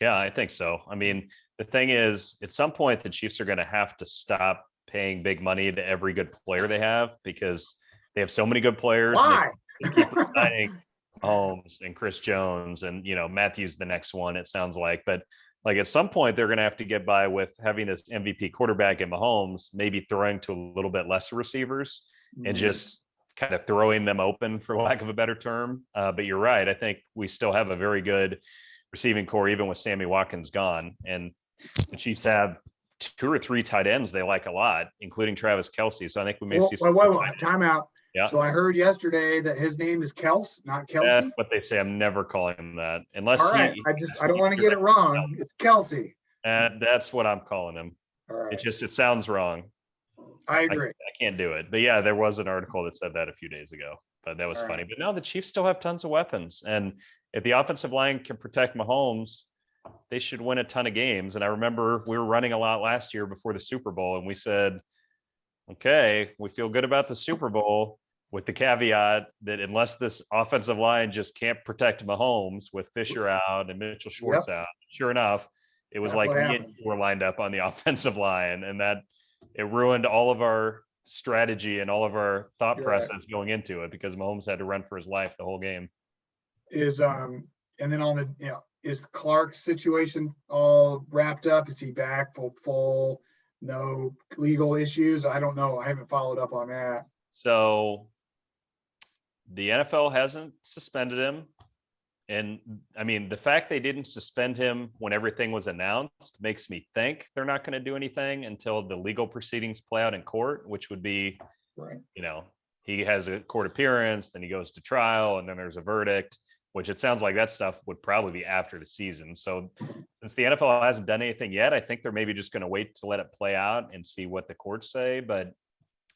Yeah, I think so. I mean, the thing is, at some point, the Chiefs are going to have to stop paying big money to every good player they have, because they have so many good players. Why? They keep signing Holmes and Chris Jones, and Matthew's the next one, it sounds like. But like at some point they're going to have to get by with having this MVP quarterback in Mahomes, maybe throwing to a little bit lesser receivers and just kind of throwing them open, for lack of a better term. But you're right. I think we still have a very good receiving core, even with Sammy Watkins gone. And the Chiefs have 2 or 3 tight ends they like a lot, including Travis Kelce. So I think we may see some. Wait, time out. Yeah. So I heard yesterday that his name is Kels, not Kelsey. That's what they say. I'm never calling him that unless All right. I don't want to get it wrong. It's Kelsey. That's what I'm calling him. All right. It sounds wrong. I agree. I can't do it. But yeah, there was an article that said that a few days ago, but that was funny. But no, the Chiefs still have tons of weapons. And if the offensive line can protect Mahomes, they should win a ton of games. And I remember we were running a lot last year before the Super Bowl, and we said, okay, we feel good about the Super Bowl, with the caveat that unless this offensive line just can't protect Mahomes with Fisher out and Mitchell Schwartz out, sure enough, it was like me and you were lined up on the offensive line, and that it ruined all of our strategy and all of our thought process going into it, because Mahomes had to run for his life the whole game. And then on the, is Clark's situation all wrapped up? Is he back full, no legal issues? I don't know. I haven't followed up on that. So the NFL hasn't suspended him. And I mean, the fact they didn't suspend him when everything was announced makes me think they're not going to do anything until the legal proceedings play out in court, which would be, he has a court appearance, then he goes to trial, and then there's a verdict, which it sounds like that stuff would probably be after the season. So since the NFL hasn't done anything yet, I think they're maybe just going to wait to let it play out and see what the courts say. But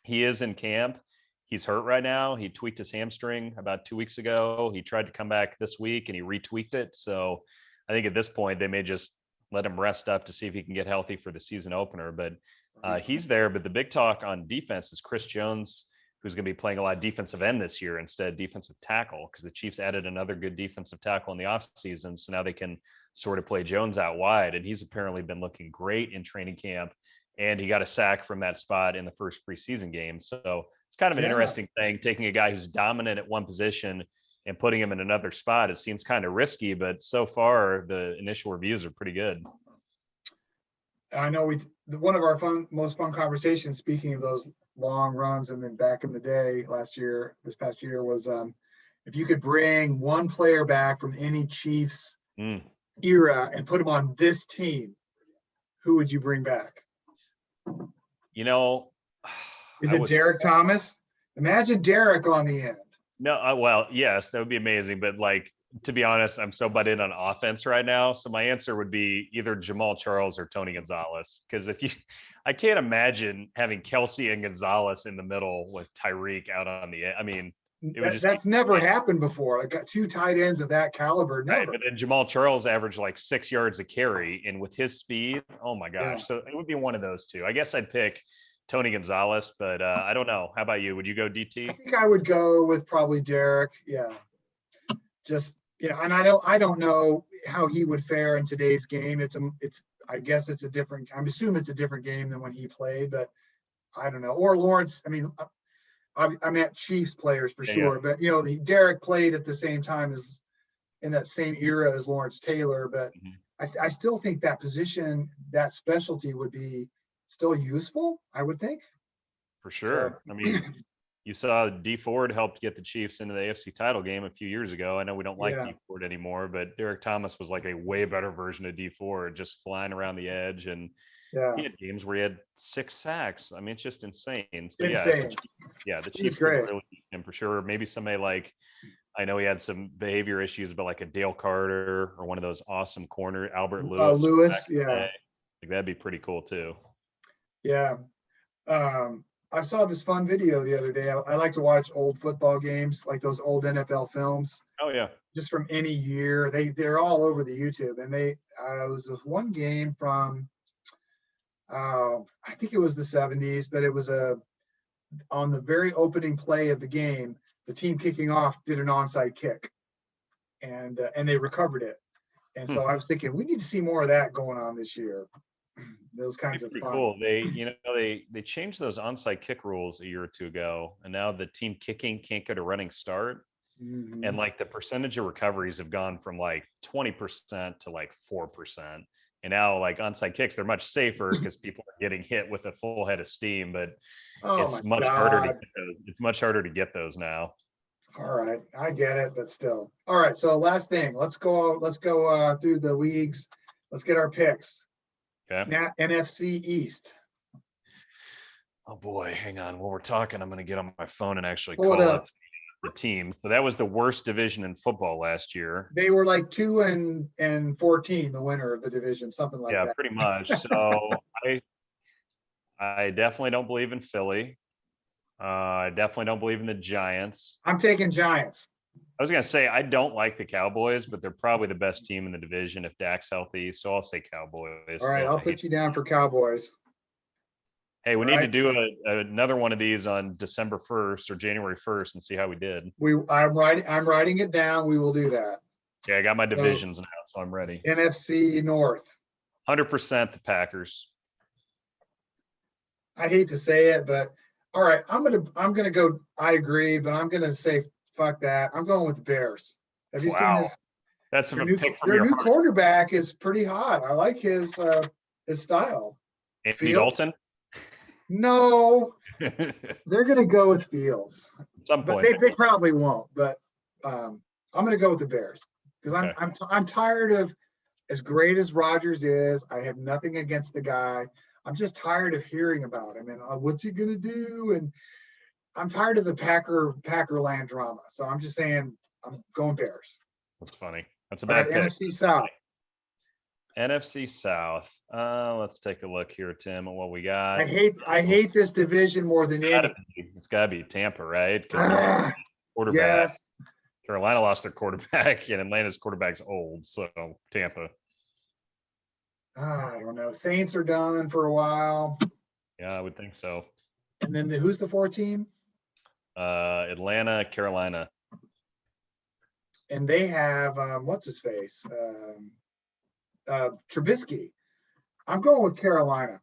he is in camp. He's hurt right now. He tweaked his hamstring about 2 weeks ago. He tried to come back this week and he retweaked it. So I think at this point, they may just let him rest up to see if he can get healthy for the season opener. But he's there. But the big talk on defense is Chris Jones, who's going to be playing a lot of defensive end this year instead of defensive tackle, because the Chiefs added another good defensive tackle in the offseason. So now they can sort of play Jones out wide. And he's apparently been looking great in training camp. And he got a sack from that spot in the first preseason game. So it's kind of an interesting thing, taking a guy who's dominant at one position and putting him in another spot. It seems kind of risky, but so far the initial reviews are pretty good. I know one of our most fun conversations, speaking of those long runs, and then back in the day this past year was if you could bring one player back from any Chiefs era and put him on this team, who would you bring back? Is it Derek Thomas? Imagine Derek on the end. No, well, yes, that would be amazing. But to be honest, I'm so butted in on offense right now. So my answer would be either Jamal Charles or Tony Gonzalez. Because I can't imagine having Kelce and Gonzalez in the middle with Tyreek out on the end. I mean, that's never happened before. I got 2 tight ends of that caliber. Never. Right, but then Jamal Charles averaged 6 yards a carry, and with his speed, oh my gosh. So it would be one of those two. I guess I'd pick Tony Gonzalez, but I don't know. How about you? Would you go DT? I think I would go with probably Derek. Yeah. Just, and I don't know how he would fare in today's game. I guess it's a different, I'm assuming it's a different game than when he played, but I don't know. Or Lawrence, I mean, I'm at Chiefs players for sure, but Derek played at the same time as in that same era as Lawrence Taylor, but I still think that position, that specialty would be still useful, I would think. For sure. So. I mean, you saw D Ford helped get the Chiefs into the AFC title game a few years ago. I know we don't like D Ford anymore, but Derek Thomas was a way better version of D Ford, just flying around the edge. And he had games where he had 6 sacks. I mean, it's just insane. So the Chiefs really beat him for sure. Maybe somebody I know he had some behavior issues, but a Dale Carter or one of those awesome corner, Albert Lewis. That'd be pretty cool too. Yeah. I saw this fun video the other day. I like to watch old football games, like those old NFL films. Oh yeah. Just from any year. They're all over the YouTube. And it was this one game from I think it was the 70s, but it was on the very opening play of the game, the team kicking off did an onside kick, and they recovered it. And so I was thinking, we need to see more of that going on this year. Those kinds of fun. Cool. They changed those onside kick rules a year or two ago, and now the team kicking can't get a running start. And the percentage of recoveries have gone from 20% to 4%. And now onside kicks, they're much safer because people are getting hit with a full head of steam, but it's much harder to get those now. All right, I get it, but still. All right, so last thing, let's go through the leagues. Let's get our picks. Okay. Now, NFC East. Oh boy, hang on. While we're talking, I'm going to get on my phone and actually Pull it call up. up the team. So that was the worst division in football last year. They were like 2-14, the winner of the division, something like Yeah, that. pretty much. So I definitely don't believe in Philly. I definitely don't believe in the Giants. I'm taking Giants. I was going to say I don't like the Cowboys, but they're probably the best team in the division if Dak's healthy. So I'll say Cowboys. All right, Oh, I'll I put hate you down for Cowboys. Hey, we All need to right. do another one of these on December 1st or January 1st and see how we did. I'm writing it down. We will do that. Yeah, I got my So, divisions now, so I'm ready. NFC North. 100% the Packers. I hate to say it, but all right, I'm gonna go. I agree, but I'm gonna say fuck that. I'm going with the Bears. Have you seen Wow. this? That's a pick from Their your new heart. quarterback is pretty hot. I like his style. Andy Fields? Dalton? No, At they're gonna go with Fields, some but point. they probably won't. But I'm gonna go with the Bears because Okay. I'm tired of, as great as Rodgers is. I have nothing against the guy. I'm just tired of hearing about him and what's he gonna do, and I'm tired of the Packerland drama. So I'm just saying I'm going Bears. That's funny. That's a All right, bad pick. NFC South. NFC South. Let's take a look here, Tim, at what we got. I hate this division more than any. It's got to be Tampa, right? Quarterback. Yes. Carolina lost their quarterback, and Atlanta's quarterback's old. So Tampa. I don't know. Saints are done for a while. Yeah, I would think so. And then who's the 4 team? Atlanta, Carolina. And they have what's his face? Trubisky. I'm going with Carolina.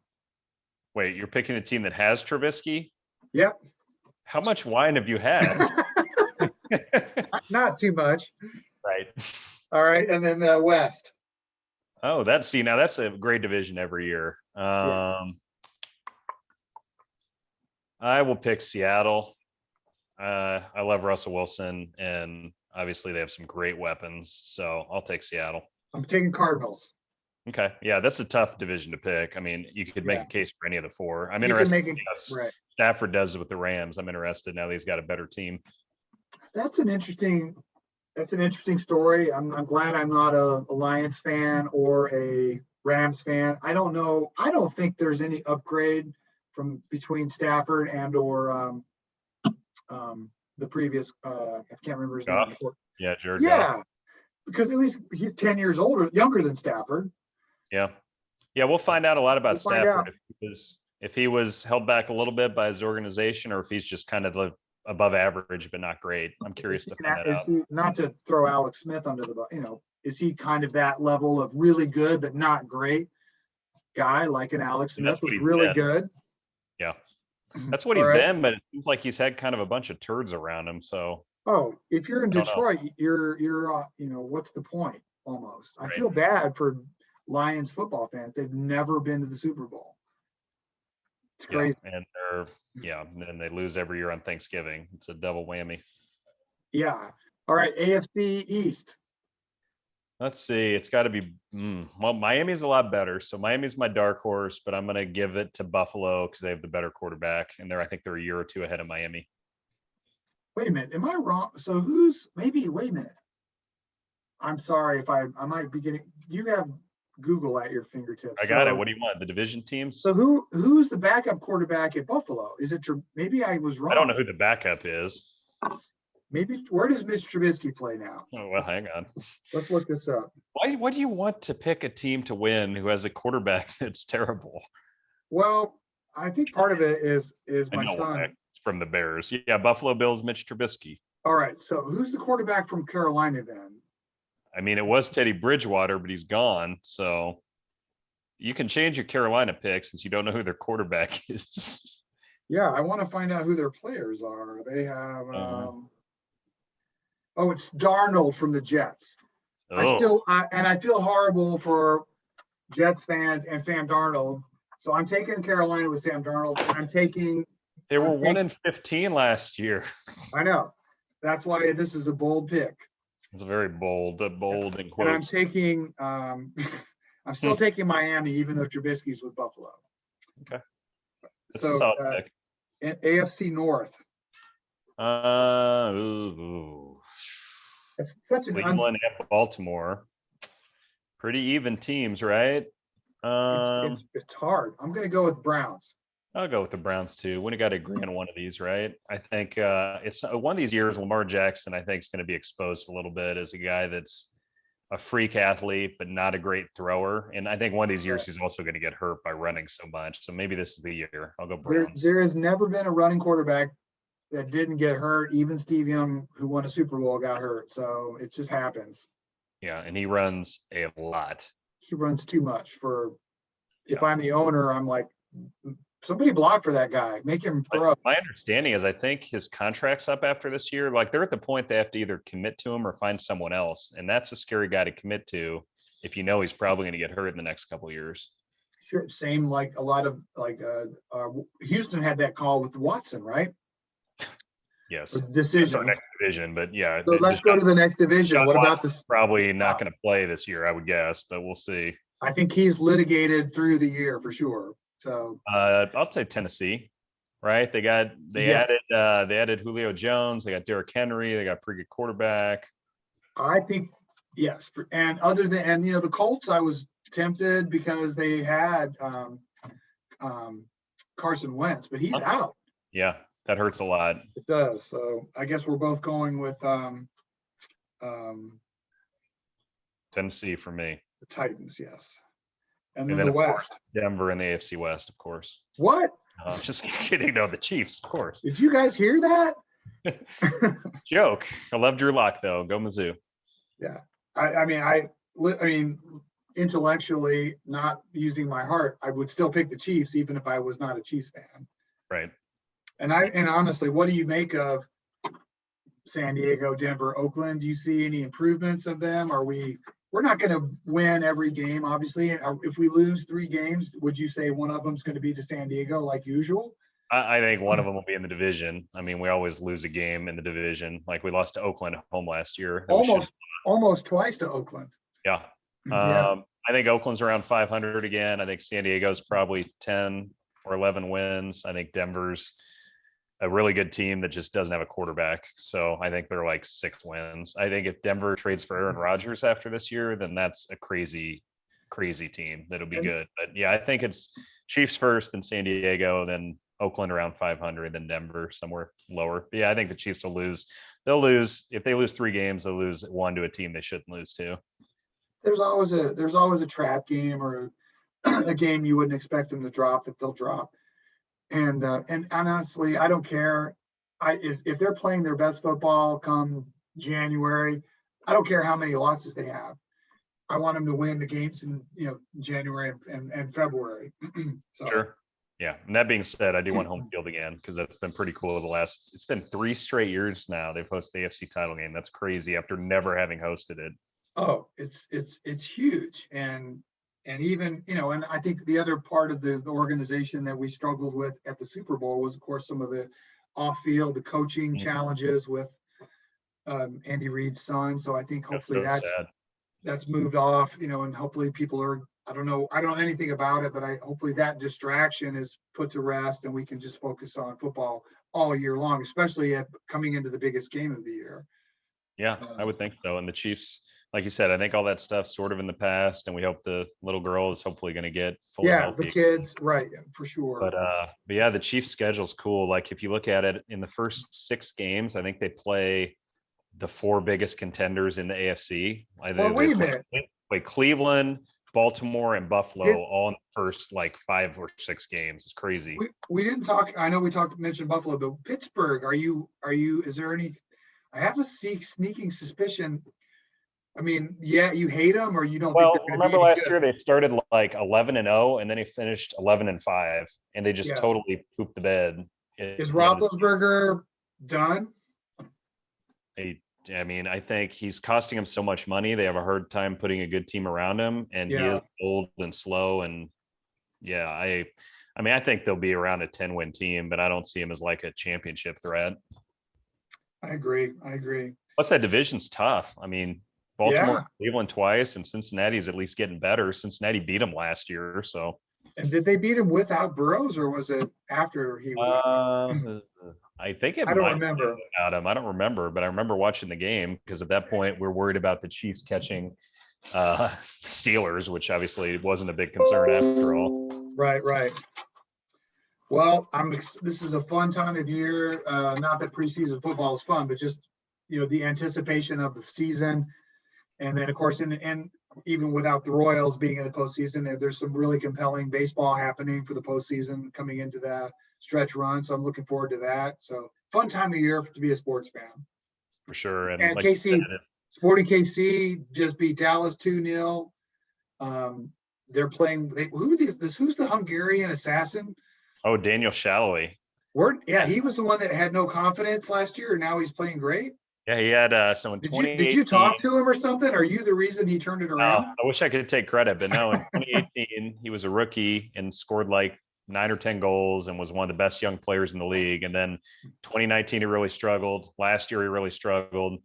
Wait, you're picking a team that has Trubisky? Yep. How much wine have you had? Not too much. Right. All right, and then the West. Oh, now that's a great division every year. Yeah. I will pick Seattle. I love Russell Wilson, and obviously they have some great weapons, so I'll take Seattle. I'm taking Cardinals. Okay, yeah, that's a tough division to pick. I mean, you could make a case for any of the four. I'm interested. Right. Stafford does it with the Rams. I'm interested now that he's got a better team. That's an interesting story. I'm glad I'm not a Lions fan or a Rams fan. I don't know. I don't think there's any upgrade from between Stafford and or the previous. I can't remember his name. Yeah, Jared. Yeah, because at least he's 10 years younger than Stafford. Yeah, we'll find out a lot about Stafford if he was held back a little bit by his organization, or if he's just kind of above average but not great. I'm curious to find that out. He, not to throw Alex Smith under the is he kind of that level of really good but not great guy, like an Alex Smith was really good? Yeah, that's what he's been, but it seems like he's had kind of a bunch of turds around him. So if you're in Detroit, you're what's the point? Almost. I feel bad for Lions football fans. They've never been to the Super Bowl. It's crazy. Yeah, and then they lose every year on Thanksgiving. It's a double whammy. Yeah. All right, AFC East. Let's see. It's got to be well, Miami's a lot better. So Miami's my dark horse, but I'm going to give it to Buffalo because they have the better quarterback, and I think they're a year or two ahead of Miami. Wait a minute. Am I wrong? So wait a minute. I'm sorry if I might be getting, you have Google at your fingertips. I got it. What do you want? The division teams? So who's the backup quarterback at Buffalo? Is it maybe I was wrong? I don't know who the backup is. Maybe where does Mr. Trubisky play now? Oh, well, hang on. Let's look this up. Why do you want to pick a team to win who has a quarterback that's terrible? Well, I think part of it is my son from the Bears. Yeah, Buffalo Bills, Mitch Trubisky. All right. So who's the quarterback from Carolina then? I mean, it was Teddy Bridgewater, but he's gone. So you can change your Carolina pick since you don't know who their quarterback is. Yeah, I want to find out who their players are. They have it's Darnold from the Jets. Oh. I feel horrible for Jets fans and Sam Darnold. So I'm taking Carolina with Sam Darnold. They were 1-15 last year. I know. That's why this is a bold pick. It's a very bold in And I'm quotes. taking, I'm still taking Miami, even though Trubisky's with Buffalo. Okay. That's a So solid pick. AFC North. Ooh. It's such an Cleveland and Baltimore. Pretty even teams, right? it's hard. I'm going to go with Browns. I'll go with the Browns too. When you got to agree on one of these, right? I think it's one of these years. Lamar Jackson, I think, is going to be exposed a little bit as a guy that's a freak athlete, but not a great thrower. And I think one of these years he's also going to get hurt by running so much. So maybe this is the year. I'll go Browns. There has never been a running quarterback that didn't get hurt. Even Steve Young, who won a Super Bowl, got hurt. So it just happens. Yeah, and he runs a lot. He runs too much for. If I'm the owner, I'm like, somebody block for that guy. Make him throw. My understanding is I think his contract's up after this year. Like they're at the point they have to either commit to him or find someone else. And that's a scary guy to commit to if you know he's probably going to get hurt in the next couple of years. Sure. Same like a lot of Houston had that call with Watson, right? Yes. Decision. Next division, but yeah. So let's go to the next division. What about this? Probably not going to play this year, I would guess, but we'll see. I think he's litigated through the year for sure. So I'll say Tennessee, right? They added Julio Jones, they got Derrick Henry, they got a pretty good quarterback. I think yes. And the Colts, I was tempted because they had Carson Wentz, but he's out. Yeah, that hurts a lot. It does. So I guess we're both going with Tennessee for me. The Titans, yes. And then the West. Denver in the AFC West, of course. What? Just kidding. No, the Chiefs, of course. Did you guys hear that? Joke. I love Drew Lock though. Go Mizzou. Yeah. I mean, intellectually, not using my heart, I would still pick the Chiefs, even if I was not a Chiefs fan. Right. And honestly, what do you make of San Diego, Denver, Oakland? Do you see any improvements of them? We're not going to win every game, obviously. If we lose 3 games, would you say one of them is going to be to San Diego like usual? I think one of them will be in the division. I mean, we always lose a game in the division. Like we lost to Oakland at home last year. Almost twice to Oakland. Yeah. Yeah. I think Oakland's around 500 again. I think San Diego's probably 10 or 11 wins. I think Denver's a really good team that just doesn't have a quarterback. So I think they're like 6 wins. I think if Denver trades for Aaron Rodgers after this year, then that's a crazy, crazy team. That'll be good. But yeah, I think it's Chiefs first, then San Diego, then Oakland around 500, then Denver somewhere lower. But yeah, I think the Chiefs will lose. They'll lose. If they lose 3 games, they'll lose 1 to a team they shouldn't lose to. There's always a trap game or a game you wouldn't expect them to drop that they'll drop. And honestly, I don't care. If they're playing their best football come January, I don't care how many losses they have. I want them to win the games in January and February. So. Sure. Yeah. And that being said, I do want home field again because that's been pretty cool. It's been 3 straight years now they've hosted the AFC title game. That's crazy after never having hosted it. Oh, it's huge. And even, and I think the other part of the organization that we struggled with at the Super Bowl was, of course, some of the off-field, the coaching challenges with Andy Reid's son. So I think hopefully that's moved off, and hopefully people are, I don't know anything about it, but hopefully that distraction is put to rest and we can just focus on football all year long, especially coming into the biggest game of the year. Yeah, I would think so. And the Chiefs, like you said, I think all that stuff's sort of in the past, and we hope the little girl is hopefully going to get fully healthy. The kids, right, for sure. But yeah, the Chiefs' schedule's cool. Like if you look at it, in the first 6 games, I think they play the 4 biggest contenders in the AFC. Wait a minute. Play Cleveland, Baltimore, and Buffalo all in the first 5 or 6 games. It's crazy. We didn't talk. I know we mentioned Buffalo, but Pittsburgh. Is there any? I have a sneaking suspicion. I mean, yeah, you hate them or you don't think they're going to be remember last year they started 11-0 and then they finished 11-5 and they just totally pooped the bed. Is Roethlisberger done? I mean, I think he's costing him so much money. They have a hard time putting a good team around him, and he is old and slow. And yeah, I mean, I think they'll be around a 10-win team, but I don't see him as like a championship threat. I agree. I agree. Plus that division's tough. I mean, Baltimore, Yeah. Cleveland twice, and Cincinnati's at least getting better. Cincinnati beat them last year, so And did they beat him without Burrows, or was it after he was out? I think it I don't might have remember. been without him. I don't remember, but I remember watching the game because at that point we're worried about the Chiefs catching Steelers, which obviously wasn't a big concern after all. Right, right. Well, this is a fun time of year. Not that preseason football is fun, but just, the anticipation of the season. And then, of course, and even without the Royals being in the postseason, there's some really compelling baseball happening for the postseason coming into that stretch run. So I'm looking forward to that. So fun time of year to be a sports fan. For sure. And And like you KC, said, Sporting KC just beat Dallas 2-0. They're playing. Who's the Hungarian assassin? oh, Daniel Shalhoub. Yeah, he was the one that had no confidence last year. And now he's playing great. Yeah, he had so in Did you 2018. talk to him or something? Are you the reason he turned it around? I wish I could take credit, but no, in 2018, he was a rookie and scored like 9 or 10 goals and was one of the best young players in the league. And then 2019, he really struggled. Last year, he really struggled.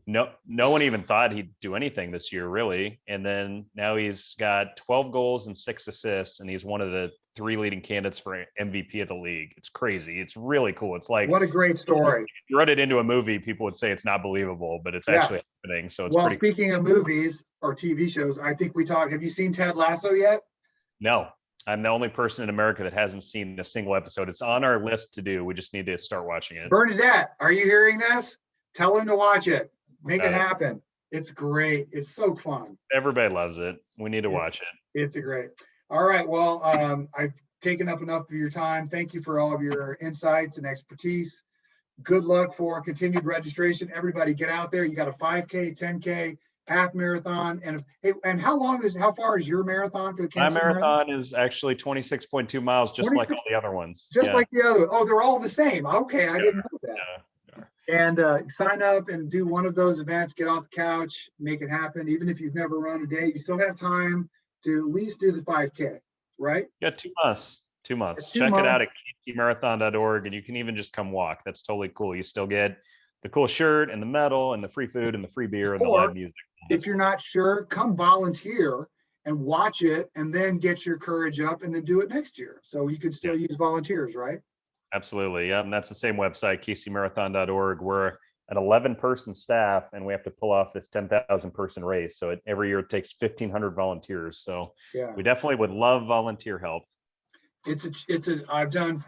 No one even thought he'd do anything this year, really. And then now he's got 12 goals and 6 assists, and he's one of the 3 leading candidates for MVP of the league. It's crazy. It's really cool. It's like, What a great story. if you wrote it into a movie, people would say it's not believable, but it's actually happening. So it's Well, pretty cool. speaking of movies or TV shows, I think we talked. Have you seen Ted Lasso yet? No, I'm the only person in America that hasn't seen a single episode. It's on our list to do. We just need to start watching it. Bernadette, are you hearing this? Tell him to watch it. Make it happen. It's great. It's so fun. Everybody loves it. We need to watch it. It's a great. All right. Well, I've taken up enough of your time. Thank you for all of your insights and expertise. Good luck for continued registration. Everybody get out there. You got a 5K, 10K, half marathon. And how far is your marathon for the My Kansas City marathon is actually 26.2 miles, just like all the other ones. Just like the other. Oh, they're all the same. Okay. I didn't know that. Yeah. And sign up and do one of those events, get off the couch, make it happen. Even if you've never run a day, you still have time to at least do the 5K, right? Yeah, 2 months. 2 months. 2 Check it out months. at kcmarathon.org, and you can even just come walk. That's totally cool. You still get the cool shirt and the medal and the free food and the free beer and the Or live music. if you're not sure, come volunteer and watch it and then get your courage up and then do it next year. So you can still use volunteers, right? Absolutely. Yeah. And that's the same website, kcmarathon.org. We're an 11-person staff, and we have to pull off this 10,000 person race. So every year it takes 1,500 volunteers. So we definitely would love volunteer help. I've done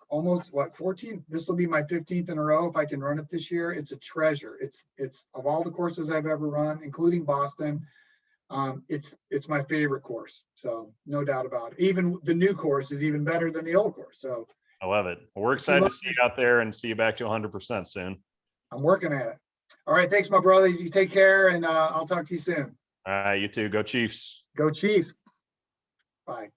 almost 14. This will be my 15th in a row if I can run it this year. It's a treasure. It's of all the courses I've ever run, including Boston. It's my favorite course. So no doubt about it. Even the new course is even better than the old course. So I love it. Well, we're excited to see you out there and see you back to 100% soon. I'm working at it. All right. Thanks, my brothers. You take care, and I'll talk to you soon. All right. You too. Go Chiefs. Go Chiefs. Bye.